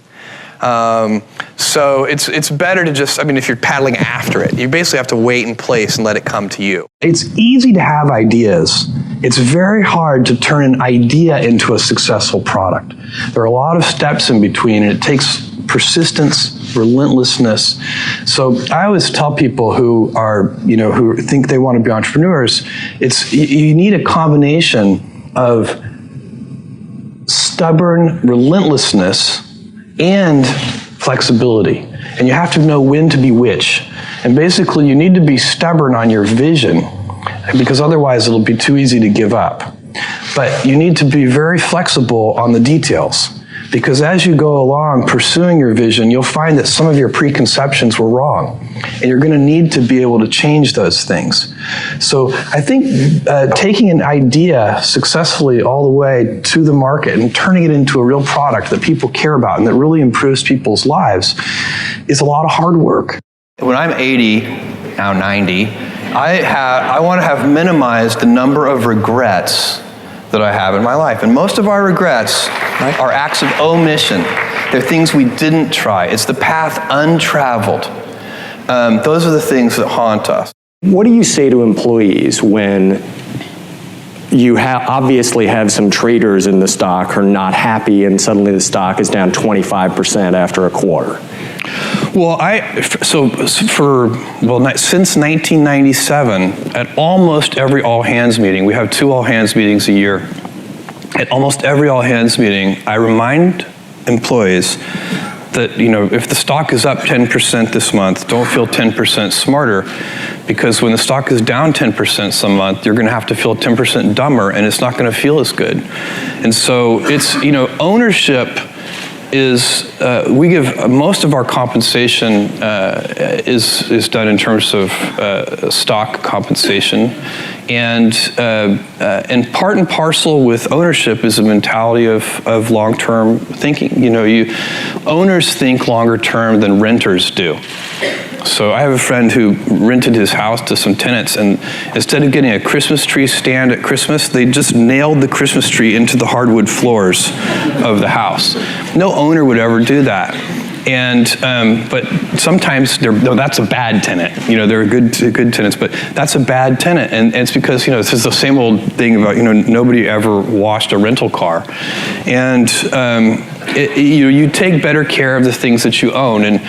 So it's better to just, if you're paddling after it, you basically have to wait in place and let it come to you. It's easy to have ideas. It's very hard to turn an idea into a successful product. There are a lot of steps in between, and it takes persistence, relentlessness. So I always tell people who are, who think they want to be entrepreneurs, you need a combination of stubborn relentlessness and flexibility. And you have to know when to be which. And basically, you need to be stubborn on your vision, because otherwise it'll be too easy to give up. But you need to be very flexible on the details, because as you go along pursuing your vision, you'll find that some of your preconceptions were wrong, and you're going to need to be able to change those things. So I think taking an idea successfully all the way to the market and turning it into a real product that people care about and that really improves people's lives is a lot of hard work. When I'm 80, now 90, I want to have minimized the number of regrets that I have in my life. And most of our regrets are acts of omission. They're things we didn't try. It's the path untraveled. Those are the things that haunt us. What do you say to employees when you obviously have some traders in the stock who are not happy and suddenly the stock is down 25% after a quarter? Well, since 1997, at almost every all-hands meeting, we have 2 all-hands meetings a year. At almost every all-hands meeting, I remind employees that, if the stock is up 10% this month, don't feel 10% smarter, because when the stock is down 10% some month, you're going to have to feel 10% dumber, and it's not going to feel as good. And so it's, ownership is, we give most of our compensation is done in terms of stock compensation, and part and parcel with ownership is a mentality of long-term thinking. Owners think longer term than renters do. So I have a friend who rented his house to some tenants, and instead of getting a Christmas tree stand at Christmas, they just nailed the Christmas tree into the hardwood floors of the house. No owner would ever do that. And but sometimes that's a bad tenant. They're good tenants, but that's a bad tenant, and it's because this is the same old thing about nobody ever washed a rental car, and you take better care of the things that you own,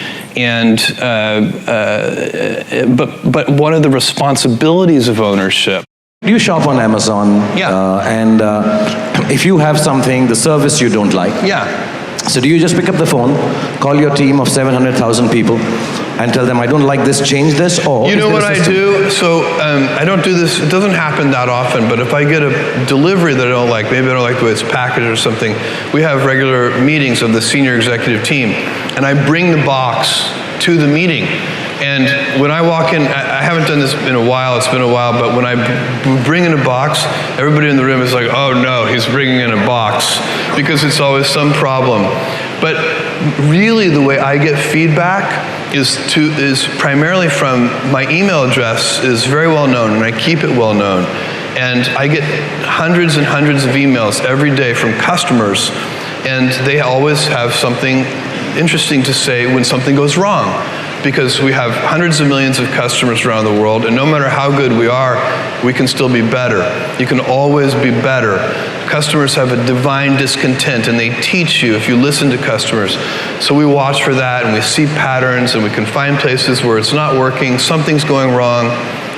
but one of the responsibilities of ownership. You shop on Amazon, and if you have something, the service you don't like. So do you just pick up the phone, call your team of 700,000 people, and tell them, I don't like this, change this, or... You know what I do? So I don't do this, it doesn't happen that often, but if I get a delivery that I don't like, maybe I don't like the way it's packaged or something, we have regular meetings of the senior executive team, and I bring the box to the meeting. And when I walk in, I haven't done this in a while, it's been a while, but when I bring in a box, everybody in the room is like, oh no, he's bringing in a box, because it's always some problem. But really the way I get feedback is primarily from my email address is very well known, and I keep it well known. And I get hundreds and hundreds of emails every day from customers, and they always have something interesting to say when something goes wrong. Because we have hundreds of millions of customers around the world, and no matter how good we are, we can still be better. You can always be better. Customers have a divine discontent, and they teach you if you listen to customers. So we watch for that, and we see patterns, and we can find places where it's not working, something's going wrong,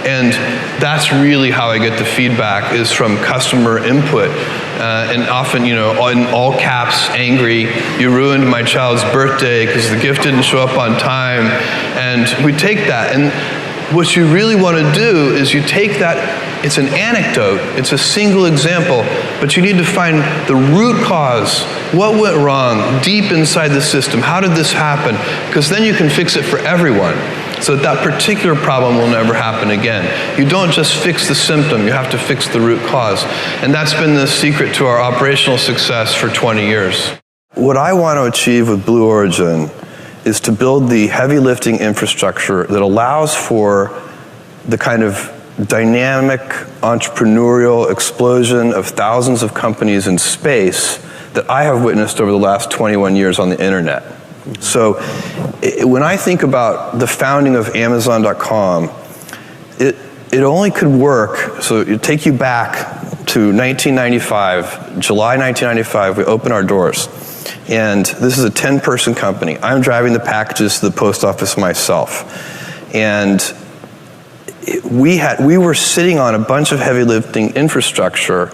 and that's really how I get the feedback, is from customer input. And often, in all caps, angry, you ruined my child's birthday because the gift didn't show up on time. And we take that, and what you really want to do is you take that, it's an anecdote, it's a single example, but you need to find the root cause. What went wrong deep inside the system? How did this happen? Because then you can fix it for everyone, so that particular problem will never happen again. You don't just fix the symptom, you have to fix the root cause. And that's been the secret to our operational success for 20 years. What I want to achieve with Blue Origin is to build the heavy lifting infrastructure that allows for the kind of dynamic entrepreneurial explosion of thousands of companies in space that I have witnessed over the last 21 years on the internet. So when I think about the founding of Amazon.com, it only could work, so it take you back to 1995, July 1995, we opened our doors. And this is a 10-person company. I'm driving the packages to the post office myself. And we were sitting on a bunch of heavy lifting infrastructure.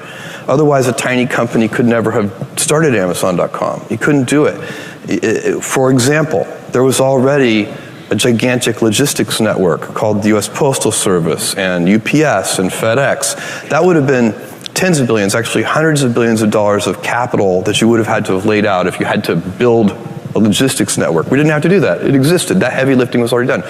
Otherwise, a tiny company could never have started Amazon.com. You couldn't do it. For example, there was already a gigantic logistics network called the US Postal Service and UPS and FedEx. That would have been tens of billions, actually hundreds of billions of dollars of capital that you would have had to have laid out if you had to build a logistics network. We didn't have to do that. It existed. That heavy lifting was already done.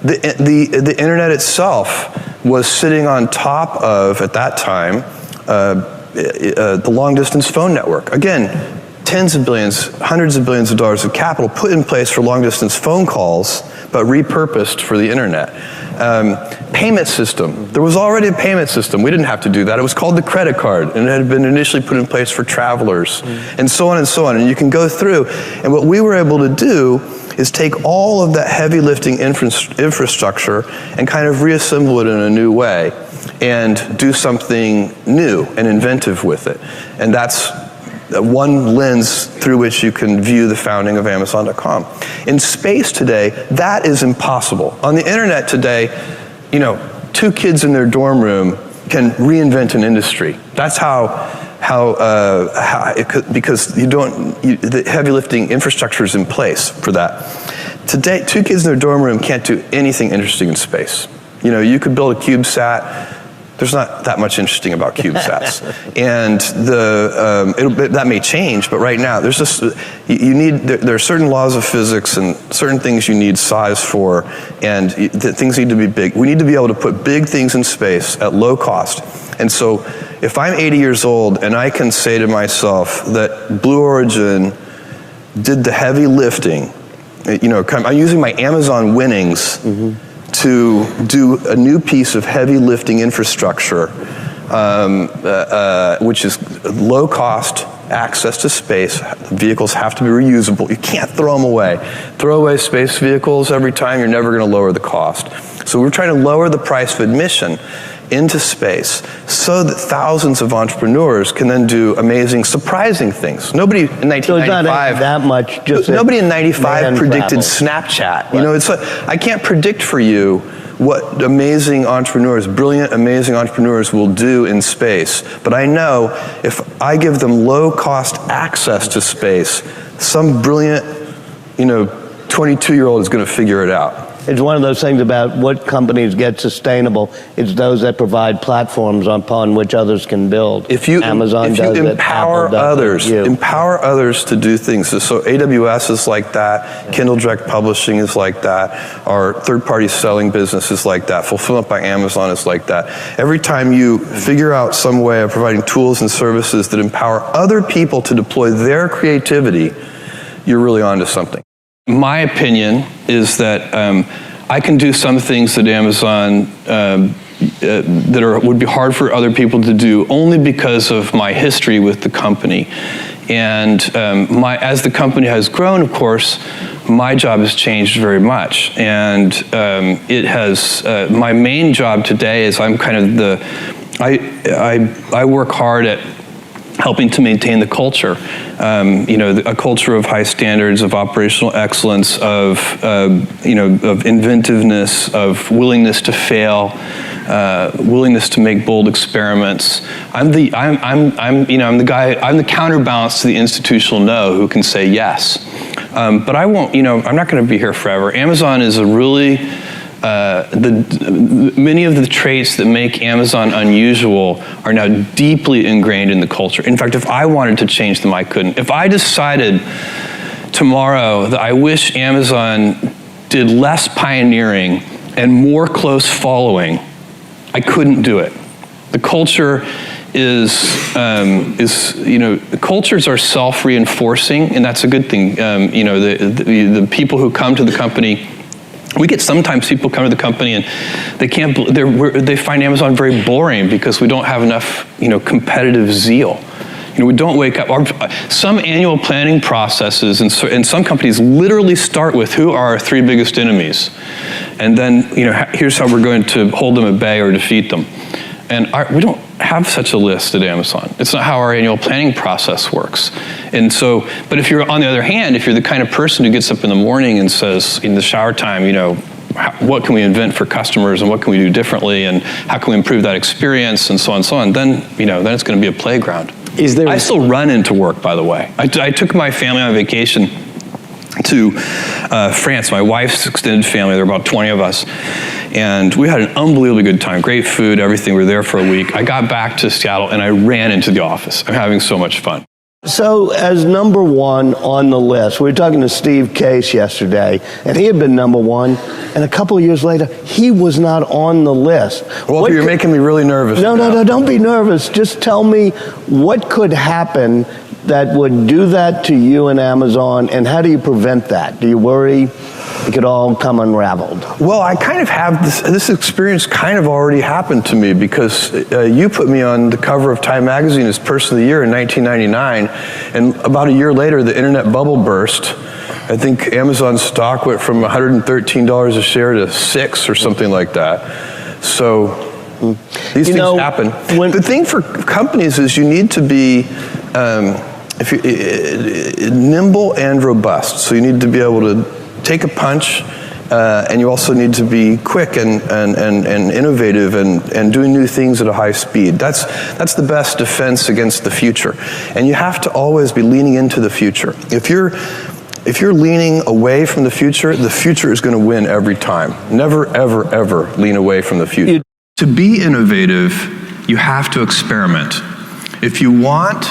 The internet itself was sitting on top of, at that time, the long distance phone network. Again, tens of billions, hundreds of billions of dollars of capital put in place for long-distance phone calls, but repurposed for the internet. Payment system. There was already a payment system. We didn't have to do that. It was called the credit card, and it had been initially put in place for travelers, and so on and so on. And you can go through, and what we were able to do is take all of that heavy lifting infrastructure and kind of reassemble it in a new way and do something new and inventive with it. And that's one lens through which you can view the founding of Amazon.com. In space today, that is impossible. On the internet today, you know, 2 kids in their dorm room can reinvent an industry. That's because the heavy lifting infrastructure is in place for that. Today, 2 kids in their dorm room can't do anything interesting in space. You know, you could build a CubeSat. There's not that much interesting about CubeSats, and that may change. But right now, there's just there are certain laws of physics and certain things you need size for, and things need to be big. We need to be able to put big things in space at low cost. And so, if I'm 80 years old and I can say to myself that Blue Origin did the heavy lifting, you know, I'm using my Amazon winnings. To do a new piece of heavy lifting infrastructure, which is low cost, access to space. Vehicles have to be reusable. You can't throw them away. Throw away space vehicles every time, you're never going to lower the cost. So we're trying to lower the price of admission into space so that thousands of entrepreneurs can then do amazing, surprising things. Nobody in 1995, so it's not that much, just nobody in 95 predicted travel. Snapchat. Right. You know, it's I can't predict for you what amazing entrepreneurs, brilliant, amazing entrepreneurs will do in space. But I know if I give them low-cost access to space, some brilliant, you know, 22-year-old is going to figure it out. It's one of those things about what companies get sustainable. It's those that provide platforms upon which others can build. If you empower others to do things. So AWS is like that. Kindle Direct Publishing is like that. Our third-party selling business is like that. Fulfillment by Amazon is like that. Every time you figure out some way of providing tools and services that empower other people to deploy their creativity, you're really onto something. My opinion is that I can do some things at Amazon that would be hard for other people to do only because of my history with the company. And as the company has grown, of course, my job has changed very much. And it has, my main job today is I'm kind of I work hard at helping to maintain the culture, you know, a culture of high standards, of operational excellence, of you know, of inventiveness, of willingness to fail, willingness to make bold experiments. I'm the counterbalance to the institutional no who can say yes. But I won't, you know, I'm not going to be here forever. Amazon is a really many of the traits that make Amazon unusual are now deeply ingrained in the culture. In fact, if I wanted to change them, I couldn't. If I decided tomorrow that I wish Amazon did less pioneering and more close following, I couldn't do it. The culture is you know, cultures are self-reinforcing, and that's a good thing. You know, the people who come to the company. We get sometimes people come to the company and they find Amazon very boring because we don't have enough, you know, competitive zeal. You know, we don't wake up. Some annual planning processes and some companies literally start with who are our 3 biggest enemies, and then, you know, here's how we're going to hold them at bay or defeat them. And we don't have such a list at Amazon. It's not how our annual planning process works. And so, but if you're, on the other hand, if you're the kind of person who gets up in the morning and says, in the shower time, you know, what can we invent for customers and what can we do differently and how can we improve that experience and so on, then, you know, then it's going to be a playground. I still run into work, by the way. I took my family on vacation to France, my wife's extended family. There were about 20 of us. And we had an unbelievably good time. Great food, everything. We were there for a week. I got back to Seattle and I ran into the office. I'm having so much fun. So as number 1 on the list, we were talking to Steve Case yesterday, and he had been number 1, and a couple of years later, he was not on the list. Well, you're making me really nervous. No, don't be nervous. Just tell me what could happen that would do that to you and Amazon, and how do you prevent that? Do you worry it could all come unraveled? Well, I kind of have this experience kind of already happened to me because you put me on the cover of Time Magazine as Person of the Year in 1999, and about a year later, the internet bubble burst. I think Amazon stock went from $113 a share to $6 or something like that. So these things happen. The thing for companies is you need to be nimble and robust. So you need to be able to take a punch, and you also need to be quick and innovative and doing new things at a high speed. That's the best defense against the future. And you have to always be leaning into the future. If you're leaning away from the future is going to win every time. Never, ever, ever lean away from the future. To be innovative, you have to experiment. If you want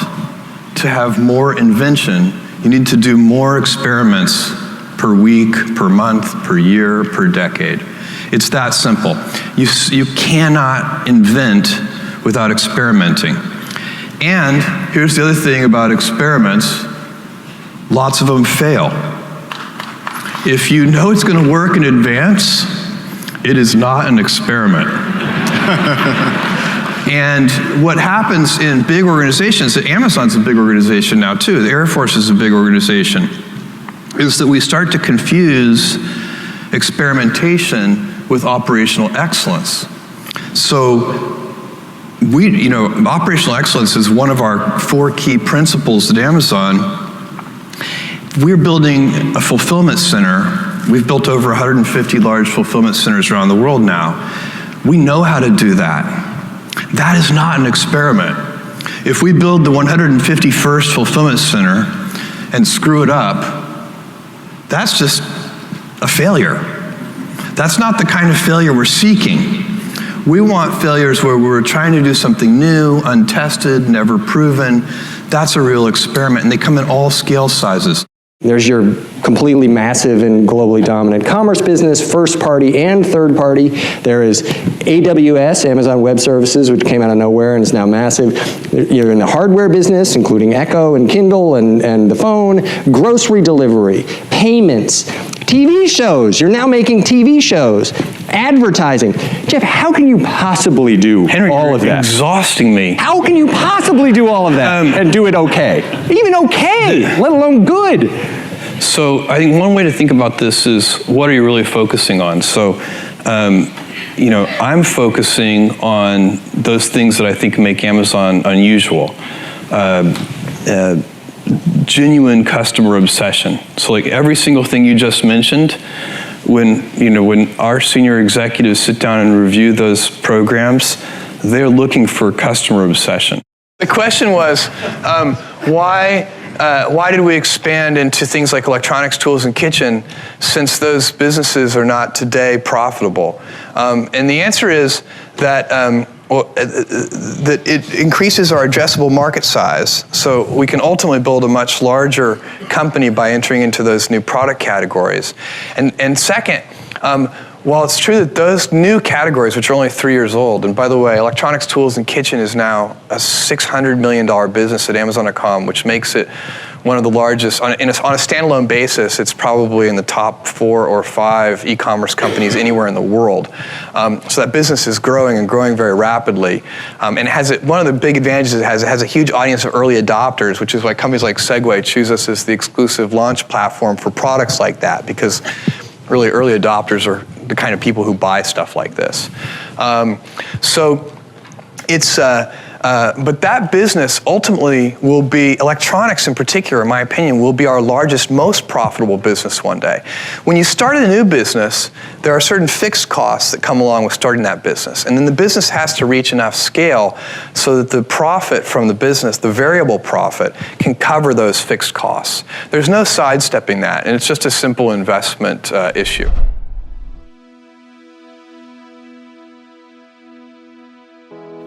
to have more invention, you need to do more experiments per week, per month, per year, per decade. It's that simple. You cannot invent without experimenting. And here's the other thing about experiments, lots of them fail. If you know it's going to work in advance, it is not an experiment. And what happens in big organizations, Amazon's a big organization now too, the Air Force is a big organization, is that we start to confuse experimentation with operational excellence. So operational excellence is one of our 4 key principles at Amazon. We're building a fulfillment center. We've built over 150 large fulfillment centers around the world now. We know how to do that. That is not an experiment. If we build the 151st fulfillment center and screw it up, that's just a failure. That's not the kind of failure we're seeking. We want failures where we're trying to do something new, untested, never proven. That's a real experiment, and they come in all scale sizes. There's your completely massive and globally dominant commerce business, first party and third party. There is AWS, Amazon Web Services, which came out of nowhere and is now massive. You're in the hardware business, including Echo and Kindle and the phone, grocery delivery, payments, TV shows. You're now making TV shows, advertising. Jeff, how can you possibly do all of that? Henry, exhausting me. How can you possibly do all of that and do it okay? Even okay, let alone good. So I think one way to think about this is, what are you really focusing on? So, I'm focusing on those things that I think make Amazon unusual. Genuine customer obsession. So like every single thing you just mentioned, when our senior executives sit down and review those programs, they're looking for customer obsession. The question was, why did we expand into things like electronics, tools, and kitchen, since those businesses are not today profitable? And the answer is that that it increases our addressable market size, so we can ultimately build a much larger company by entering into those new product categories. And second, while it's true that those new categories, which are only 3 years old, and by the way, electronics, tools, and kitchen is now a $600 million business at Amazon.com, which makes it one of the largest, on a standalone basis, it's probably in the top 4 or 5 e-commerce companies anywhere in the world. So that business is growing and growing very rapidly. And one of the big advantages it has a huge audience of early adopters, which is why companies like Segway choose us as the exclusive launch platform for products like that, because really early adopters are the kind of people who buy stuff like this. But that business ultimately will be, electronics in particular, in my opinion, will be our largest, most profitable business one day. When you start a new business, there are certain fixed costs that come along with starting that business. And then the business has to reach enough scale so that the profit from the business, the variable profit, can cover those fixed costs. There's no sidestepping that, and it's just a simple investment issue.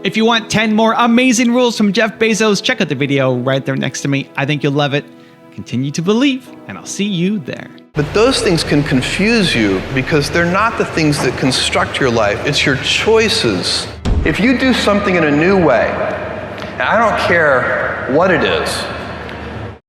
If you want 10 more amazing rules from Jeff Bezos, check out the video right there next to me. I think you'll love it. Continue to believe, and I'll see you there. But those things can confuse you because they're not the things that construct your life. It's your choices. If you do something in a new way, and I don't care what it is,